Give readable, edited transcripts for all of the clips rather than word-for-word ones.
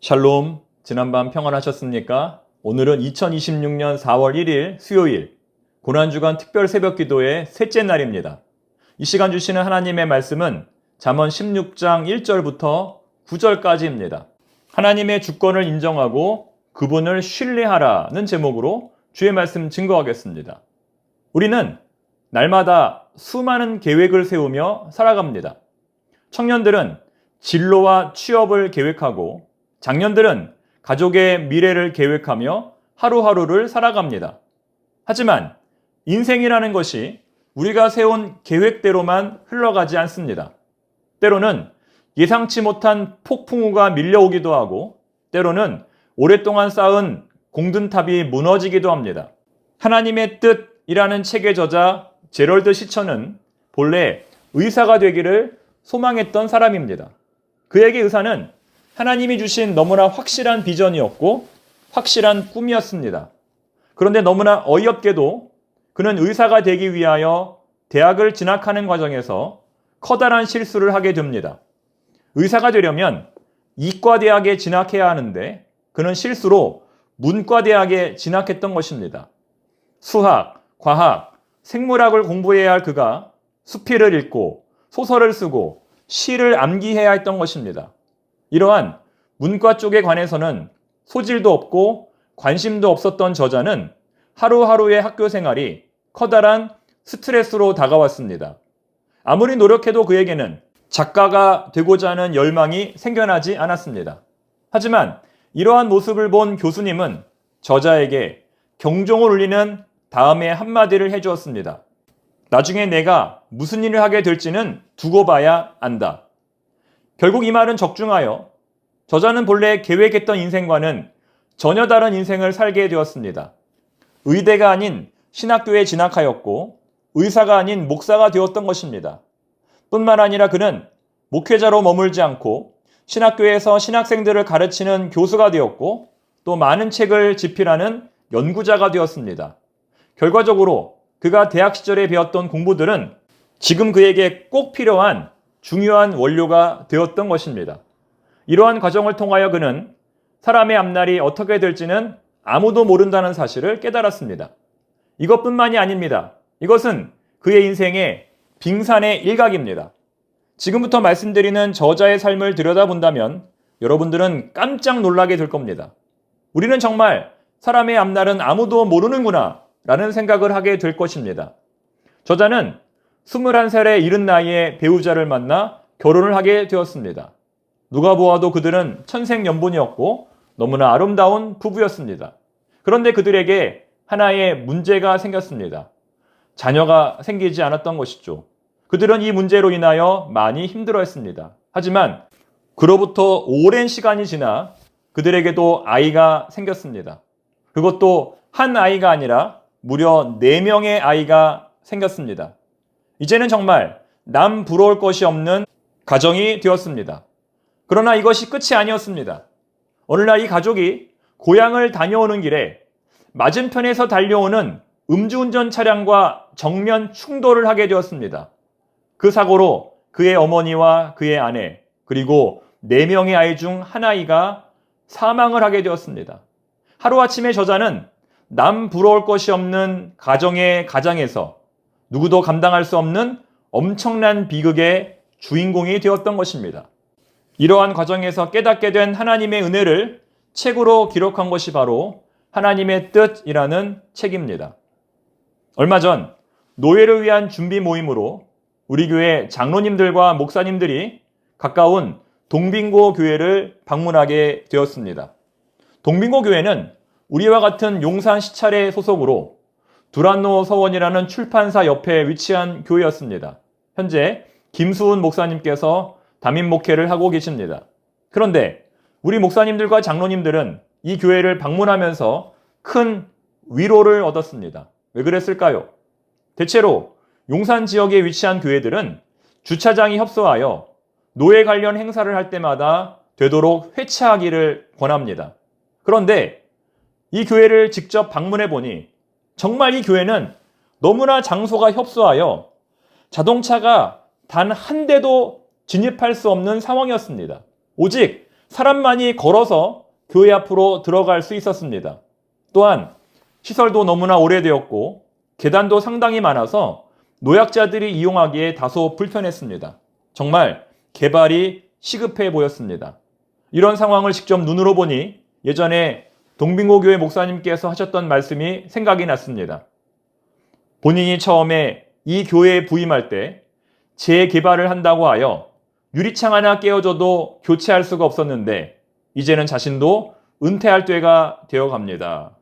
샬롬, 지난밤 평안하셨습니까? 오늘은 2026년 4월 1일 수요일, 고난주간 특별 새벽 기도의 셋째 날입니다. 이 시간 주시는 하나님의 말씀은 잠언 16장 1절부터 9절까지입니다. 하나님의 주권을 인정하고 그분을 신뢰하라는 제목으로 주의 말씀 증거하겠습니다. 우리는 날마다 수많은 계획을 세우며 살아갑니다. 청년들은 진로와 취업을 계획하고 장년들은 가족의 미래를 계획하며 하루하루를 살아갑니다. 하지만 인생이라는 것이 우리가 세운 계획대로만 흘러가지 않습니다. 때로는 예상치 못한 폭풍우가 밀려오기도 하고 때로는 오랫동안 쌓은 공든탑이 무너지기도 합니다. 하나님의 뜻이라는 책의 저자 제럴드 시처는 본래 의사가 되기를 소망했던 사람입니다. 그에게 의사는 하나님이 주신 너무나 확실한 비전이었고 확실한 꿈이었습니다. 그런데 너무나 어이없게도 그는 의사가 되기 위하여 대학을 진학하는 과정에서 커다란 실수를 하게 됩니다. 의사가 되려면 이과대학에 진학해야 하는데 그는 실수로 문과대학에 진학했던 것입니다. 수학, 과학, 생물학을 공부해야 할 그가 수필을 읽고 소설을 쓰고 시를 암기해야 했던 것입니다. 이러한 문과 쪽에 관해서는 소질도 없고 관심도 없었던 저자는 하루하루의 학교 생활이 커다란 스트레스로 다가왔습니다. 아무리 노력해도 그에게는 작가가 되고자 하는 열망이 생겨나지 않았습니다. 하지만 이러한 모습을 본 교수님은 저자에게 경종을 울리는 다음의 한마디를 해주었습니다. 나중에 내가 무슨 일을 하게 될지는 두고 봐야 안다. 결국 이 말은 적중하여 저자는 본래 계획했던 인생과는 전혀 다른 인생을 살게 되었습니다. 의대가 아닌 신학교에 진학하였고 의사가 아닌 목사가 되었던 것입니다. 뿐만 아니라 그는 목회자로 머물지 않고 신학교에서 신학생들을 가르치는 교수가 되었고 또 많은 책을 집필하는 연구자가 되었습니다. 결과적으로 그가 대학 시절에 배웠던 공부들은 지금 그에게 꼭 필요한 중요한 원료가 되었던 것입니다. 이러한 과정을 통하여 그는 사람의 앞날이 어떻게 될지는 아무도 모른다는 사실을 깨달았습니다. 이것뿐만이 아닙니다. 이것은 그의 인생의 빙산의 일각입니다. 지금부터 말씀드리는 저자의 삶을 들여다본다면 여러분들은 깜짝 놀라게 될 겁니다. 우리는 정말 사람의 앞날은 아무도 모르는구나 라는 생각을 하게 될 것입니다. 저자는 21살의 이른 나이에 배우자를 만나 결혼을 하게 되었습니다. 누가 보아도 그들은 천생연분이었고 너무나 아름다운 부부였습니다. 그런데 그들에게 하나의 문제가 생겼습니다. 자녀가 생기지 않았던 것이죠. 그들은 이 문제로 인하여 많이 힘들어했습니다. 하지만 그로부터 오랜 시간이 지나 그들에게도 아이가 생겼습니다. 그것도 한 아이가 아니라 무려 4명의 아이가 생겼습니다. 이제는 정말 남 부러울 것이 없는 가정이 되었습니다. 그러나 이것이 끝이 아니었습니다. 어느 날 이 가족이 고향을 다녀오는 길에 맞은편에서 달려오는 음주운전 차량과 정면 충돌을 하게 되었습니다. 그 사고로 그의 어머니와 그의 아내 그리고 4명의 아이 중 한 아이가 사망을 하게 되었습니다. 하루아침에 저자는 남 부러울 것이 없는 가정의 가장에서 누구도 감당할 수 없는 엄청난 비극의 주인공이 되었던 것입니다. 이러한 과정에서 깨닫게 된 하나님의 은혜를 책으로 기록한 것이 바로 하나님의 뜻이라는 책입니다. 얼마 전 노예를 위한 준비 모임으로 우리 교회 장로님들과 목사님들이 가까운 동빙고 교회를 방문하게 되었습니다. 동빙고 교회는 우리와 같은 용산 시찰의 소속으로 두란노 서원이라는 출판사 옆에 위치한 교회였습니다. 현재 김수훈 목사님께서 담임 목회를 하고 계십니다. 그런데 우리 목사님들과 장로님들은 이 교회를 방문하면서 큰 위로를 얻었습니다. 왜 그랬을까요? 대체로 용산 지역에 위치한 교회들은 주차장이 협소하여 노예 관련 행사를 할 때마다 되도록 회차하기를 권합니다. 그런데 이 교회를 직접 방문해 보니 정말 이 교회는 너무나 장소가 협소하여 자동차가 단 한 대도 진입할 수 없는 상황이었습니다. 오직 사람만이 걸어서 교회 앞으로 들어갈 수 있었습니다. 또한 시설도 너무나 오래되었고 계단도 상당히 많아서 노약자들이 이용하기에 다소 불편했습니다. 정말 개발이 시급해 보였습니다. 이런 상황을 직접 눈으로 보니 예전에 동빙고교회 목사님께서 하셨던 말씀이 생각이 났습니다. 본인이 처음에 이 교회에 부임할 때 재개발을 한다고 하여 유리창 하나 깨어져도 교체할 수가 없었는데 이제는 자신도 은퇴할 때가 되어 갑니다.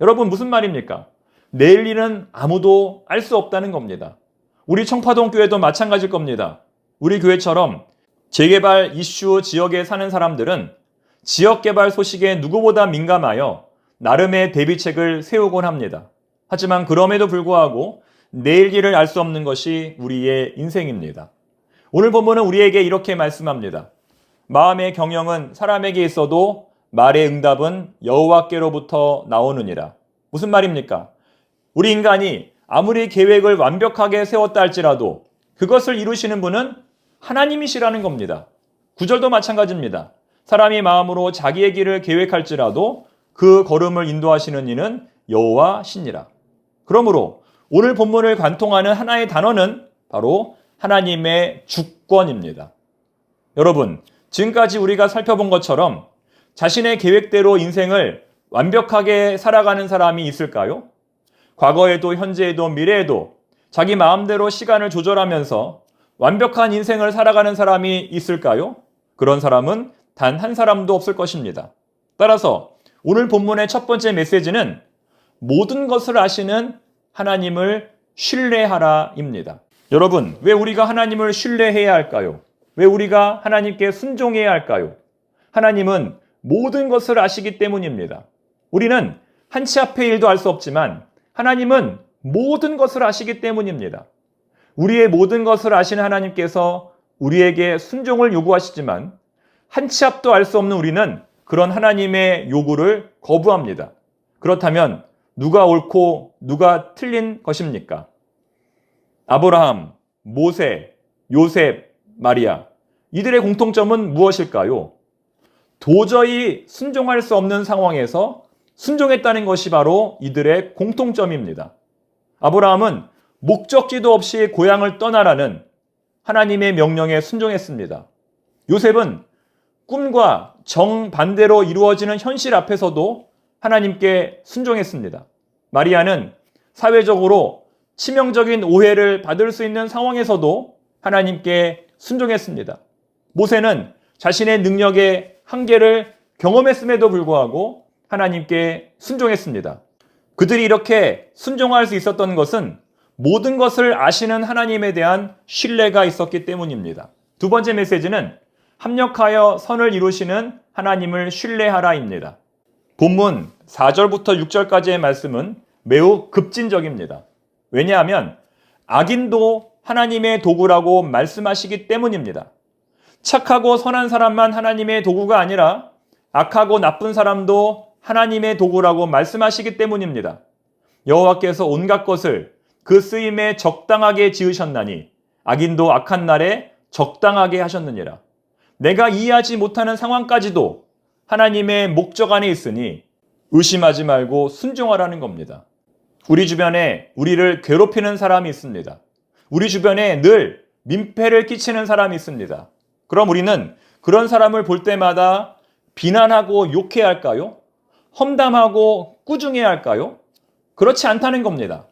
여러분 무슨 말입니까? 내일 일은 아무도 알 수 없다는 겁니다. 우리 청파동 교회도 마찬가지일 겁니다. 우리 교회처럼 재개발 이슈 지역에 사는 사람들은 지역개발 소식에 누구보다 민감하여 나름의 대비책을 세우곤 합니다. 하지만 그럼에도 불구하고 내일 일을 알 수 없는 것이 우리의 인생입니다. 오늘 본문은 우리에게 이렇게 말씀합니다. 마음의 경영은 사람에게 있어도 말의 응답은 여호와께로부터 나오느니라. 무슨 말입니까? 우리 인간이 아무리 계획을 완벽하게 세웠다 할지라도 그것을 이루시는 분은 하나님이시라는 겁니다. 9절도 마찬가지입니다. 사람이 마음으로 자기의 길을 계획할지라도 그 걸음을 인도하시는 이는 여호와시니라. 그러므로 오늘 본문을 관통하는 하나의 단어는 바로 하나님의 주권입니다. 여러분, 지금까지 우리가 살펴본 것처럼 자신의 계획대로 인생을 완벽하게 살아가는 사람이 있을까요? 과거에도 현재에도 미래에도 자기 마음대로 시간을 조절하면서 완벽한 인생을 살아가는 사람이 있을까요? 그런 사람은 단 한 사람도 없을 것입니다. 따라서 오늘 본문의 첫 번째 메시지는 모든 것을 아시는 하나님을 신뢰하라입니다. 여러분, 왜 우리가 하나님을 신뢰해야 할까요? 왜 우리가 하나님께 순종해야 할까요? 하나님은 모든 것을 아시기 때문입니다. 우리는 한 치 앞의 일도 알 수 없지만 하나님은 모든 것을 아시기 때문입니다. 우리의 모든 것을 아시는 하나님께서 우리에게 순종을 요구하시지만 한 치 앞도 알 수 없는 우리는 그런 하나님의 요구를 거부합니다. 그렇다면 누가 옳고 누가 틀린 것입니까? 아브라함, 모세, 요셉, 마리아, 이들의 공통점은 무엇일까요? 도저히 순종할 수 없는 상황에서 순종했다는 것이 바로 이들의 공통점입니다. 아브라함은 목적지도 없이 고향을 떠나라는 하나님의 명령에 순종했습니다. 요셉은 꿈과 정반대로 이루어지는 현실 앞에서도 하나님께 순종했습니다. 마리아는 사회적으로 치명적인 오해를 받을 수 있는 상황에서도 하나님께 순종했습니다. 모세는 자신의 능력의 한계를 경험했음에도 불구하고 하나님께 순종했습니다. 그들이 이렇게 순종할 수 있었던 것은 모든 것을 아시는 하나님에 대한 신뢰가 있었기 때문입니다. 두 번째 메시지는 합력하여 선을 이루시는 하나님을 신뢰하라입니다. 본문 4절부터 6절까지의 말씀은 매우 급진적입니다. 왜냐하면 악인도 하나님의 도구라고 말씀하시기 때문입니다. 착하고 선한 사람만 하나님의 도구가 아니라 악하고 나쁜 사람도 하나님의 도구라고 말씀하시기 때문입니다. 여호와께서 온갖 것을 그 쓰임에 적당하게 지으셨나니 악인도 악한 날에 적당하게 하셨느니라. 내가 이해하지 못하는 상황까지도 하나님의 목적 안에 있으니 의심하지 말고 순종하라는 겁니다. 우리 주변에 우리를 괴롭히는 사람이 있습니다. 우리 주변에 늘 민폐를 끼치는 사람이 있습니다. 그럼 우리는 그런 사람을 볼 때마다 비난하고 욕해야 할까요? 험담하고 꾸중해야 할까요? 그렇지 않다는 겁니다.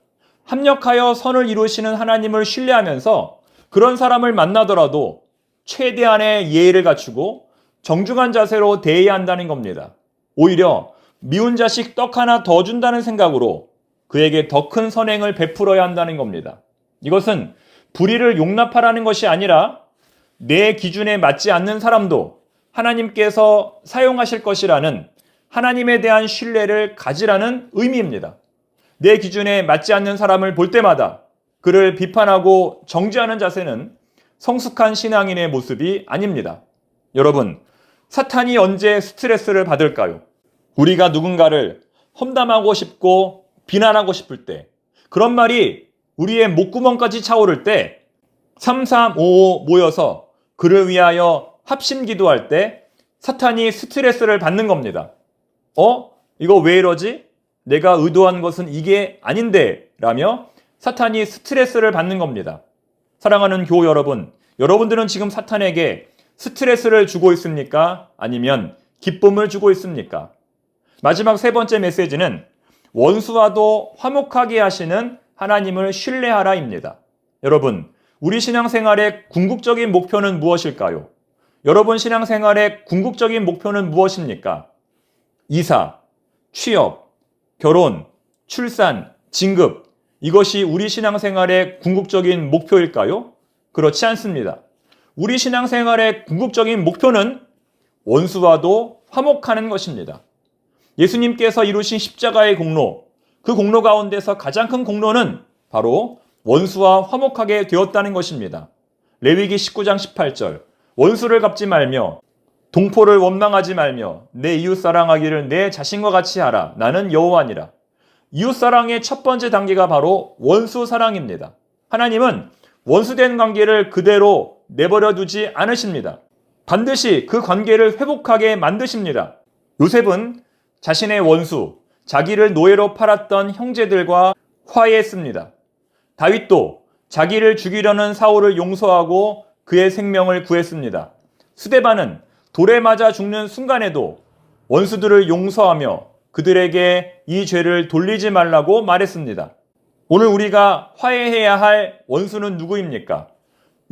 합력하여 선을 이루시는 하나님을 신뢰하면서 그런 사람을 만나더라도 최대한의 예의를 갖추고 정중한 자세로 대해야 한다는 겁니다. 오히려 미운 자식 떡 하나 더 준다는 생각으로 그에게 더 큰 선행을 베풀어야 한다는 겁니다. 이것은 불의를 용납하라는 것이 아니라 내 기준에 맞지 않는 사람도 하나님께서 사용하실 것이라는 하나님에 대한 신뢰를 가지라는 의미입니다. 내 기준에 맞지 않는 사람을 볼 때마다 그를 비판하고 정죄하는 자세는 성숙한 신앙인의 모습이 아닙니다. 여러분, 사탄이 언제 스트레스를 받을까요? 우리가 누군가를 험담하고 싶고 비난하고 싶을 때, 그런 말이 우리의 목구멍까지 차오를 때, 3355 모여서 그를 위하여 합심 기도할 때 사탄이 스트레스를 받는 겁니다. 이거 왜 이러지? 내가 의도한 것은 이게 아닌데 라며 사탄이 스트레스를 받는 겁니다. 사랑하는 교우 여러분, 여러분들은 지금 사탄에게 스트레스를 주고 있습니까? 아니면 기쁨을 주고 있습니까? 마지막 세 번째 메시지는 원수와도 화목하게 하시는 하나님을 신뢰하라입니다. 여러분, 우리 신앙생활의 궁극적인 목표는 무엇일까요? 여러분 신앙생활의 궁극적인 목표는 무엇입니까? 이사, 취업, 결혼, 출산, 진급, 이것이 우리 신앙생활의 궁극적인 목표일까요? 그렇지 않습니다. 우리 신앙생활의 궁극적인 목표는 원수와도 화목하는 것입니다. 예수님께서 이루신 십자가의 공로, 그 공로 가운데서 가장 큰 공로는 바로 원수와 화목하게 되었다는 것입니다. 레위기 19장 18절, 원수를 갚지 말며 동포를 원망하지 말며 내 이웃 사랑하기를 내 자신과 같이 하라. 나는 여호와니라. 이웃 사랑의 첫 번째 단계가 바로 원수 사랑입니다. 하나님은 원수된 관계를 그대로 내버려 두지 않으십니다. 반드시 그 관계를 회복하게 만드십니다. 요셉은 자신의 원수, 자기를 노예로 팔았던 형제들과 화해했습니다. 다윗도 자기를 죽이려는 사울을 용서하고 그의 생명을 구했습니다. 스데반은 돌에 맞아 죽는 순간에도 원수들을 용서하며 그들에게 이 죄를 돌리지 말라고 말했습니다. 오늘 우리가 화해해야 할 원수는 누구입니까?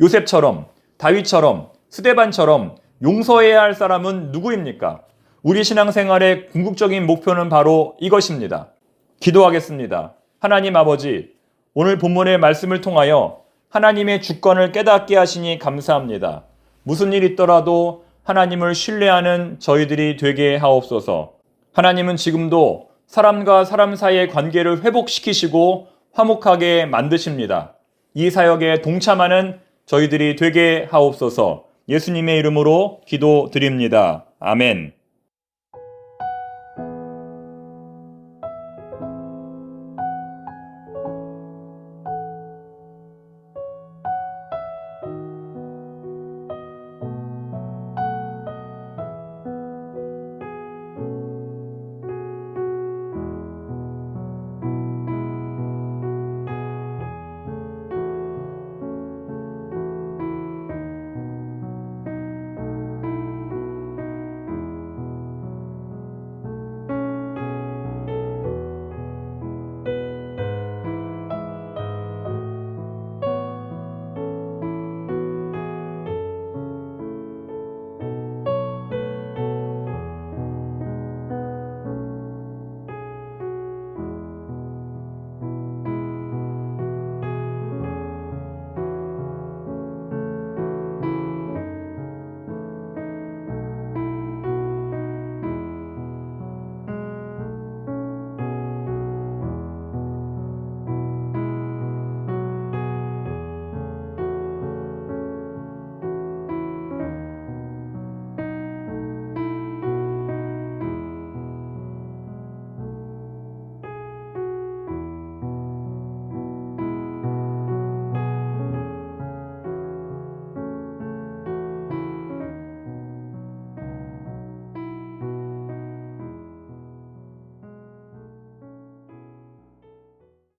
요셉처럼, 다윗처럼, 스데반처럼 용서해야 할 사람은 누구입니까? 우리 신앙생활의 궁극적인 목표는 바로 이것입니다. 기도하겠습니다. 하나님 아버지, 오늘 본문의 말씀을 통하여 하나님의 주권을 깨닫게 하시니 감사합니다. 무슨 일 있더라도 하나님을 신뢰하는 저희들이 되게 하옵소서. 하나님은 지금도 사람과 사람 사이의 관계를 회복시키시고 화목하게 만드십니다. 이 사역에 동참하는 저희들이 되게 하옵소서. 예수님의 이름으로 기도드립니다. 아멘.